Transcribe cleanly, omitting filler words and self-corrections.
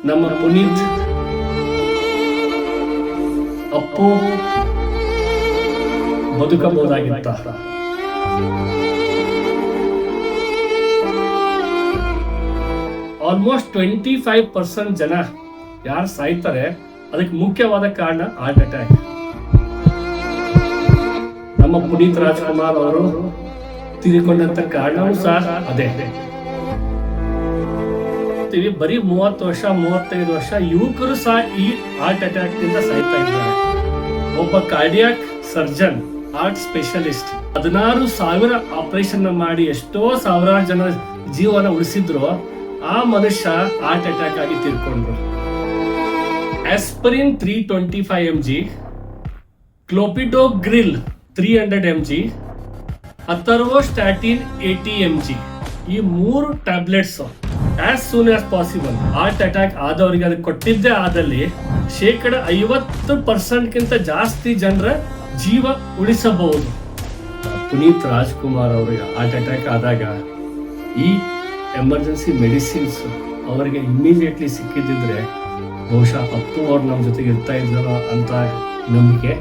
ನಮ್ಮ ಪುನೀತ್ ಅಪ್ಪು ಬದುಕಬಹುದಾಗಿತ್ತ. ಆಲ್ಮೋಸ್ಟ್ 25% ಜನ ಯಾರು ಸಾಯ್ತಾರೆ ಅದಕ್ಕೆ ಮುಖ್ಯವಾದ ಕಾರಣ ಹಾರ್ಟ್ ಅಟ್ಯಾಕ್. ನಮ್ಮ ಪುನೀತ್ ರಾಜ್ಕುಮಾರ್ ಅವರು ತೀರಿಕೊಂಡಂತ ಕಾರಣವೂ ಸಹ ಅದೇ. ಬರೀ 30 ವರ್ಷ 35 ವರ್ಷ ಯುವಕರು ಸಹ ಈ ಹಾರ್ಟ್ ಅಟ್ಯಾಕ್ ನಿಂದ ಸಾಯ್ತಾ ಇದ್ದಾರೆ. ಒಬ್ಬ cardiac surgeon, heart specialist 16,000 operation ಮಾಡಿ ಎಷ್ಟೋ ಸಾವಿರಾರು ಜನ ಜೀವನ ಉಳಿಸಿದ್ರು. ಆ ಮನುಷ್ಯ ಹಾರ್ಟ್ ಅಟ್ಯಾಕ್ ಆಗಿ ತೀರ್ಕೊಂಡ್ರು. Aspirin 325 mg, clopidogrel 300 mg, atorvastatin 80 mg, ಈ 3 tablets as soon as possible heart attack ಆದವರಿಗೆ ಅದಕ್ಕೆ ಕೊಟ್ಟಿದ್ದೇ ಆದಲ್ಲಿ 50% ಜಾಸ್ತಿ ಜನರ ಜೀವ ಉಳಿಸಬಹುದು. ಪುನೀತ್ ರಾಜ್ಕುಮಾರ್ ಅವರಿಗೆ ಹಾರ್ಟ್ ಅಟ್ಯಾಕ್ ಆದಾಗ ಈ ಎಮರ್ಜೆನ್ಸಿ ಮೆಡಿಸಿನ್ಸ್ ಅವರಿಗೆ ಇಮಿಡಿಯೇಟ್ಲಿ ಸಿಕ್ಕಿದ್ರೆ ಬಹುಶಃ ಅಪ್ಪು ಅವ್ರು ನಮ್ಮ ಜೊತೆಗೆ ಇರ್ತಾ ಇದ್ರು ಅಂತ ನಂಬಿಕೆ